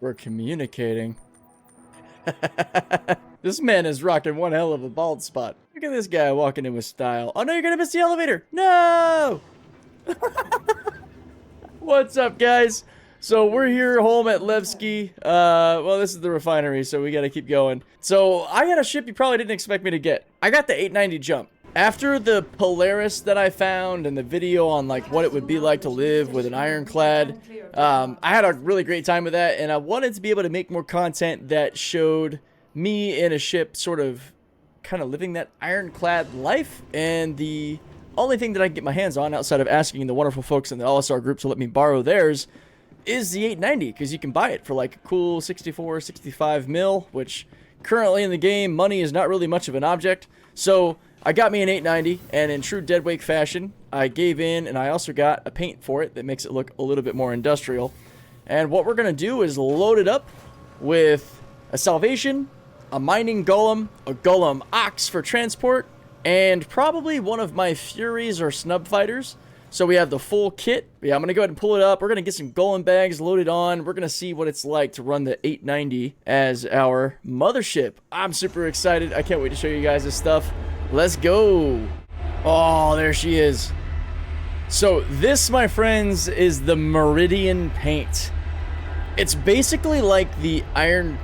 We're communicating. This man is rocking one hell of a bald spot. Look at this guy walking in with style. Oh no, you're gonna miss the elevator. No! What's up, guys? So we're here home at Levski. Well, this is the refinery, so we gotta keep going. So I got a ship you probably didn't expect me to get. I got the 890 jump. After the Polaris that I found and the video on like what it would be like to live with an ironclad, I had a really great time with that, and I wanted to be able to make more content that showed me in a ship sort of kind of living that ironclad life. And the only thing that I can get my hands on outside of asking the wonderful folks in the OLISAR group to let me borrow theirs is the 890, because you can buy it for like a cool 64, 65 mil, which currently in the game, money is not really much of an object. So I got me an 890, and in true Deadwake fashion, I gave in, and I also got a paint for it that makes it look a little bit more industrial. And what we're going to do is load it up with a Salvation, a mining golem, a golem ox for transport, and probably one of my Furies or snub fighters. So we have the full kit. Yeah, I'm going to go ahead and pull it up. We're going to get some golem bags loaded on. We're going to see what it's like to run the 890 as our mothership. I'm super excited. I can't wait to show you guys this stuff. Let's go. Oh, there she is. So this, my friends, is the Meridian paint. It's basically like the iron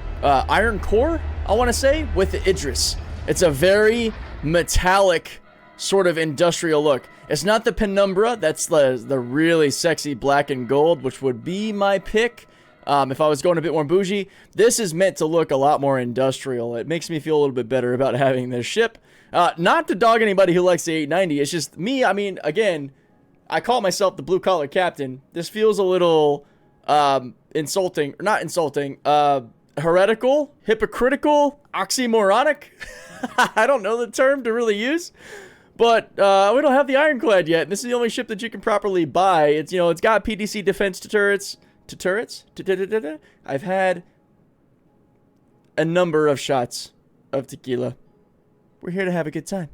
core, I want to say, with the Idris. It's a very metallic sort of industrial look. It's not the penumbra. That's the really sexy black and gold, which would be my pick if I was going a bit more bougie. This is meant to look a lot more industrial. It makes me feel a little bit better about having this ship. Not to dog anybody who likes the 890. It's just me. I mean, again, I call myself the blue-collar captain. This feels a little insulting. Or not insulting. Heretical? Hypocritical? Oxymoronic? I don't know the term to really use. But we don't have the ironclad yet. This is the only ship that you can properly buy. It's, you know, it's got PDC defense to turrets. I've had a number of shots of tequila. We're here to have a good time.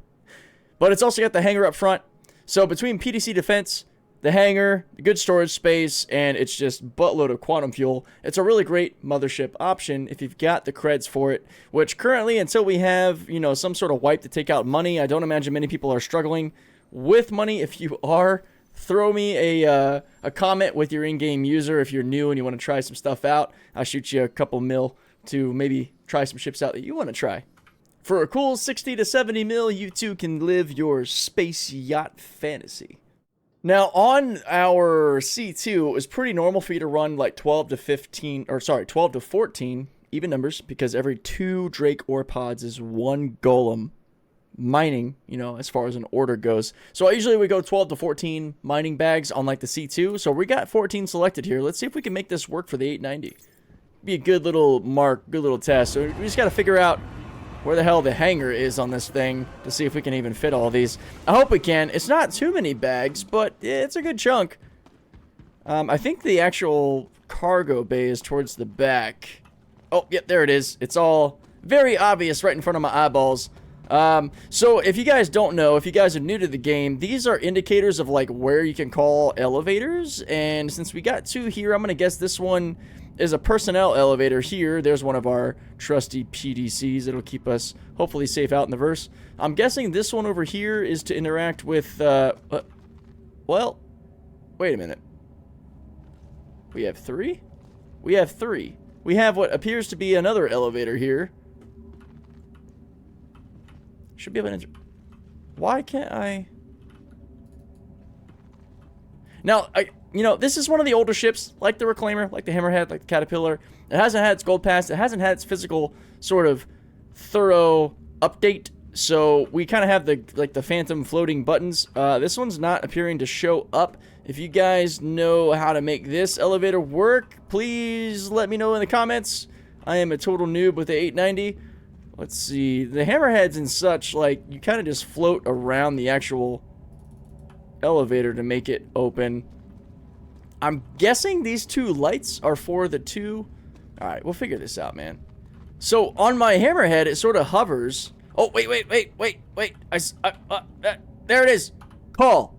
But it's also got the hangar up front. So between PDC defense, the hangar, the good storage space, and it's just buttload of quantum fuel, it's a really great mothership option if you've got the creds for it, which currently, until we have, you know, some sort of wipe to take out money, I don't imagine many people are struggling with money. If you are, throw me a comment with your in-game user if you're new and you want to try some stuff out. I'll shoot you a couple mil to maybe try some ships out that you want to try. For a cool 60 to 70 mil, you too can live your space yacht fantasy. Now, on our C2, it was pretty normal for you to run like 12 to 15, or sorry, 12 to 14 even numbers, because every 2 Drake ore pods is 1 golem mining, you know, as far as an order goes. So usually we go 12 to 14 mining bags on like the C2. So we got 14 selected here. Let's see if we can make this work for the 890. Be a good little mark, good little test. So we just got to figure out where the hell the hangar is on this thing to see if we can even fit all these. I hope we can. It's not too many bags, but it's a good chunk. I think the actual cargo bay is towards the back. Oh, yep, there it is. It's all very obvious right in front of my eyeballs. So if you guys don't know, if you guys are new to the game, these are indicators of like where you can call elevators. And since we got 2 here, I'm going to guess this one is a personnel elevator here. There's one of our trusty PDCs. It'll keep us hopefully safe out in the verse. I'm guessing this one over here is to interact with, well, wait a minute. We have 3? We have 3. We have what appears to be another elevator here. Should be able to enter. Why can't I? Now, you know, this is one of the older ships, like the Reclaimer, like the Hammerhead, like the Caterpillar. It hasn't had its gold pass. It hasn't had its physical sort of thorough update. So we kind of have the phantom floating buttons. This one's not appearing to show up. If you guys know how to make this elevator work, please let me know in the comments. I am a total noob with the 890. Let's see. The Hammerheads and such, like, you kind of just float around the actual elevator to make it open. I'm guessing these 2 lights are for the 2. Alright, we'll figure this out, man. So, on my Hammerhead, it sort of hovers. Oh, wait. There it is. Call.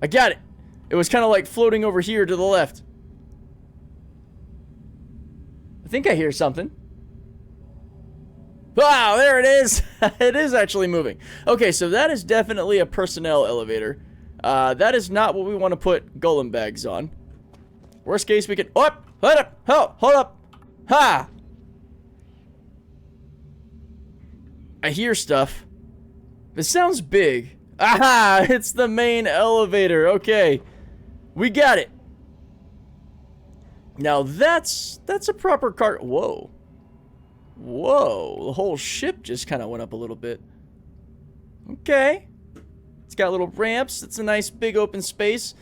I got it. It was kind of like floating over here to the left. I think I hear something. Wow, there it is. It is actually moving. Okay, so that is definitely a personnel elevator. That is not what we want to put golem bags on. Worst case, we can... Oh, hold up! Hold up! Ha! I hear stuff. This sounds big. Aha! It's the main elevator. Okay. We got it. Now that's a proper car... Whoa. Whoa, the whole ship just kind of went up a little bit. Okay. It's got little ramps. It's a nice big open space.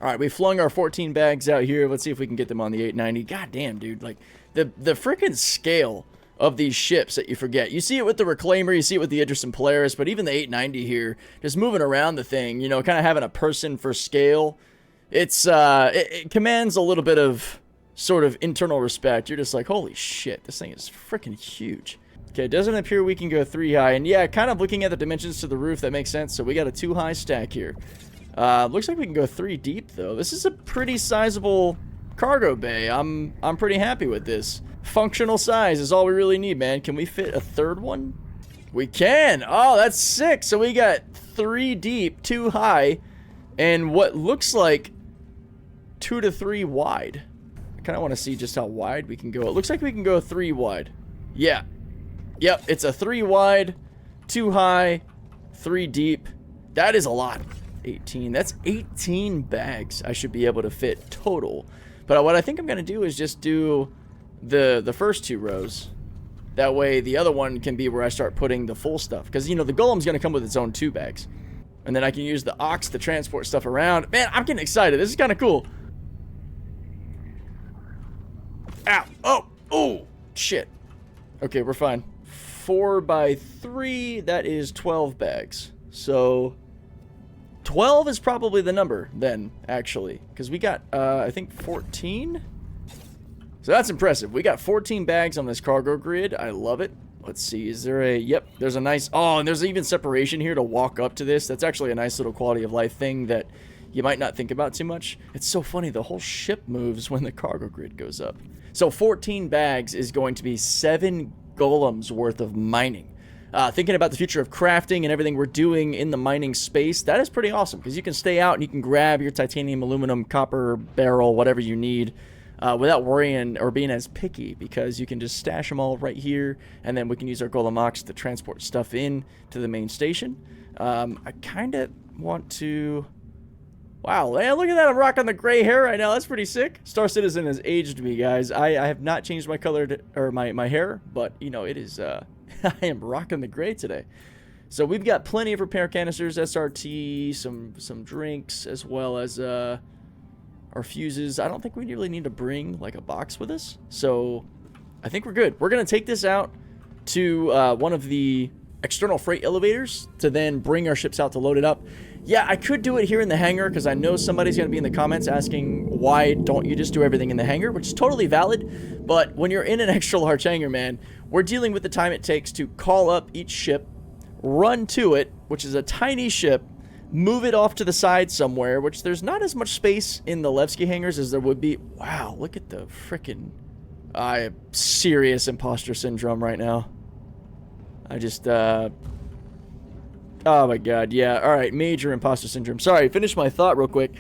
All right, we flung our 14 bags out here. Let's see if we can get them on the 890. God damn, dude. Like, the freaking scale of these ships that you forget. You see it with the Reclaimer, you see it with the Idris and Polaris, but even the 890 here, just moving around the thing, you know, kind of having a person for scale. It's, it commands a little bit of... sort of internal respect. You're just like, holy shit, this thing is freaking huge. Okay, it doesn't appear we can go 3 high. And yeah, kind of looking at the dimensions to the roof, that makes sense. So we got a 2 high stack here. Looks like we can go 3 deep though. This is a pretty sizable cargo bay. I'm pretty happy with this. Functional size is all we really need, man. Can we fit a 3rd one? We can. Oh, that's sick. So we got 3 deep, 2 high, and what looks like 2 to 3 wide. I kind of want to see just how wide we can go. It looks like we can go 3 wide. Yeah. Yep, it's a 3 wide, 2 high, 3 deep. That is a lot. 18. That's 18 bags I should be able to fit total. But what I think I'm going to do is just do the first 2 rows. That way the other one can be where I start putting the full stuff. Because, you know, the Golem's going to come with its own 2 bags. And then I can use the Ox to transport stuff around. Man, I'm getting excited. This is kind of cool. Ow. Oh. Oh. Shit. Okay, we're fine. 4 by 3. That is 12 bags. So 12 is probably the number then, actually. Because we got, I think 14? So that's impressive. We got 14 bags on this cargo grid. I love it. Let's see. Is there a... Yep. There's a nice... Oh, and there's even separation here to walk up to this. That's actually a nice little quality of life thing that you might not think about too much. It's so funny. The whole ship moves when the cargo grid goes up. So 14 bags is going to be 7 golems worth of mining. Thinking about the future of crafting and everything we're doing in the mining space, that is pretty awesome because you can stay out and you can grab your titanium, aluminum, copper, barrel, whatever you need without worrying or being as picky because you can just stash them all right here and then we can use our golem ox to transport stuff in to the main station. I kind of want to... Wow, man, look at that. I'm rocking the gray hair right now. That's pretty sick. Star Citizen has aged me, guys. I have not changed my color or my hair, but, you know, it is, I am rocking the gray today. So we've got plenty of repair canisters, SRT, some drinks, as well as our fuses. I don't think we really need to bring, like, a box with us. So I think we're good. We're going to take this out to one of the external freight elevators to then bring our ships out to load it up. Yeah, I could do it here in the hangar because I know somebody's going to be in the comments asking why don't you just do everything in the hangar, which is totally valid. But when you're in an extra large hangar, man, we're dealing with the time it takes to call up each ship, run to it, which is a tiny ship, move it off to the side somewhere, which there's not as much space in the Levski hangars as there would be. Wow, look at the frickin'... I have serious imposter syndrome right now. I just, oh my god, yeah. Alright, major imposter syndrome. Sorry, finish my thought real quick.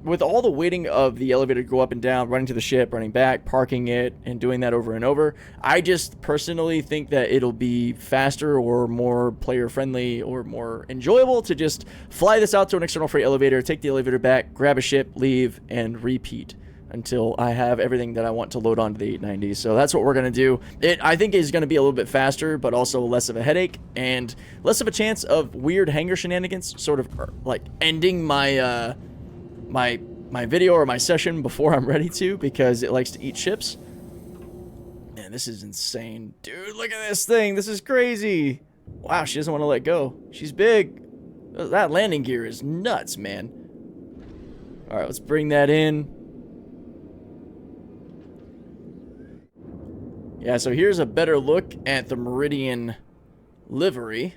With all the waiting of the elevator to go up and down, running to the ship, running back, parking it, and doing that over and over, I just personally think that it'll be faster or more player-friendly or more enjoyable to just fly this out to an external freight elevator, take the elevator back, grab a ship, leave, and repeat until I have everything that I want to load onto the 890. So that's what we're going to do. It, I think, is going to be a little bit faster, but also less of a headache and less of a chance of weird hangar shenanigans, sort of like ending my my video or my session before I'm ready to, because it likes to eat ships. Man, this is insane. Dude, look at this thing. This is crazy. Wow, she doesn't want to let go. She's big. That landing gear is nuts, man. All right, let's bring that in. Yeah, so here's a better look at the Meridian livery.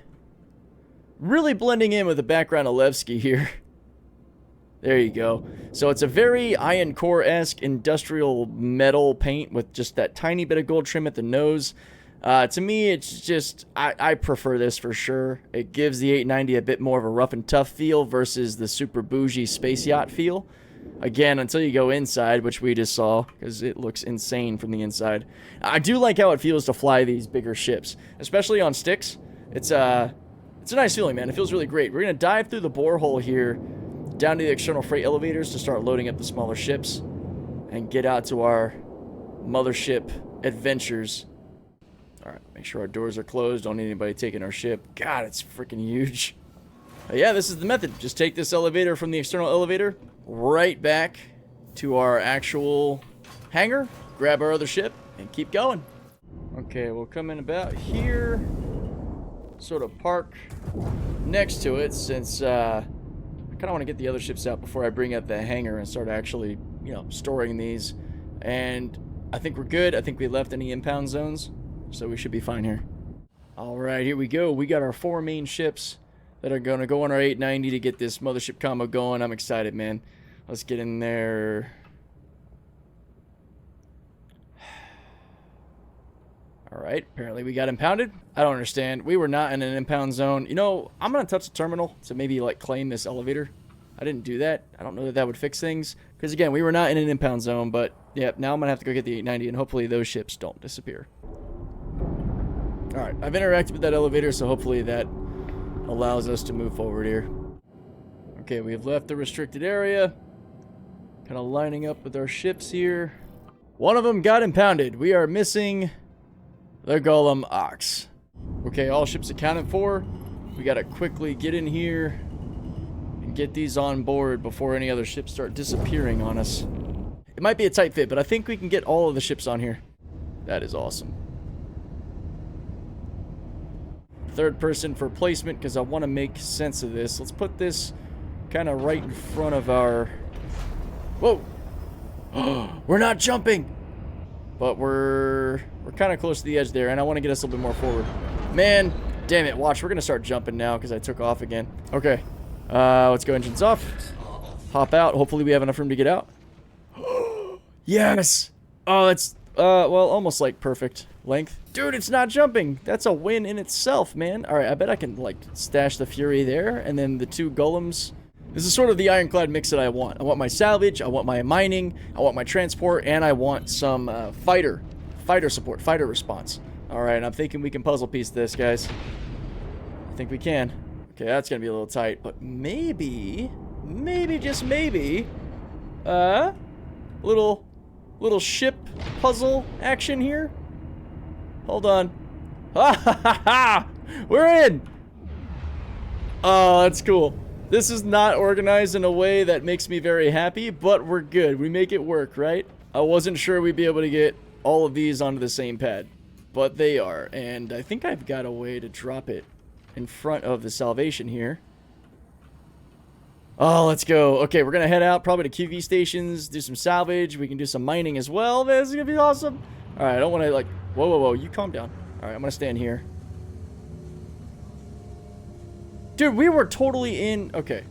Really blending in with the background of Levski here. There you go. So it's a very Iron Core-esque industrial metal paint with just that tiny bit of gold trim at the nose. To me, it's just, I prefer this for sure. It gives the 890 a bit more of a rough and tough feel versus the super bougie space yacht feel. Again, until you go inside, which we just saw, because it looks insane from the inside. I do like how it feels to fly these bigger ships, especially on sticks. It's a nice feeling, man. It feels really great. We're going to dive through the borehole here, down to the external freight elevators to start loading up the smaller ships, and get out to our mothership adventures. Alright, make sure our doors are closed. Don't need anybody taking our ship. God, it's freaking huge. But yeah, this is the method. Just take this elevator from the external elevator right back to our actual hangar, grab our other ship, and keep going. Okay, we'll come in about here, sort of park next to it, since I kind of want to get the other ships out before I bring up the hangar and start actually, you know, storing these. And I think we're good. I think we left any impound zones, so we should be fine here. Alright, here we go. We got our 4 main ships that are going to go on our 890 to get this mothership combo going. I'm excited, man. Let's get in there. Alright, apparently we got impounded. I don't understand. We were not in an impound zone. You know, I'm going to touch the terminal to maybe, like, claim this elevator. I didn't do that. I don't know that that would fix things. Because, again, we were not in an impound zone. But, yeah, now I'm going to have to go get the 890, and hopefully those ships don't disappear. Alright, I've interacted with that elevator, so hopefully that allows us to move forward here. Okay, we have left the restricted area. Kind of lining up with our ships here. One of them got impounded. We are missing the Golem Ox. Okay, all ships accounted for. We gotta quickly get in here and get these on board before any other ships start disappearing on us. It might be a tight fit, but I think we can get all of the ships on here. That is awesome. Third person for placement, because I want to make sense of this. Let's put this kind of right in front of our... Whoa! We're not jumping! But we're kind of close to the edge there, and I want to get us a little bit more forward. Man, damn it. Watch, we're going to start jumping now because I took off again. Okay. Let's go engines off. Hop out. Hopefully we have enough room to get out. Yes! Oh, it's, well, almost like perfect length. Dude, it's not jumping. That's a win in itself, man. All right, I bet I can, like, stash the Fury there, and then the 2 golems. This is sort of the ironclad mix that I want. I want my salvage, I want my mining, I want my transport, and I want some fighter support, fighter response. All right, I'm thinking we can puzzle piece this, guys. I think we can. Okay, that's gonna be a little tight, but maybe, just maybe, little ship puzzle action here. Hold on. Ha ha ha ha! We're in! Oh, that's cool. This is not organized in a way that makes me very happy, but we're good. We make it work, right? I wasn't sure we'd be able to get all of these onto the same pad, but they are. And I think I've got a way to drop it in front of the Salvation here. Oh, let's go. Okay, we're going to head out probably to QV stations, do some salvage. We can do some mining as well. Man, this is going to be awesome. All right, I don't want to, like... Whoa. You calm down. All right, I'm going to stand here. Dude, we were totally in... Okay,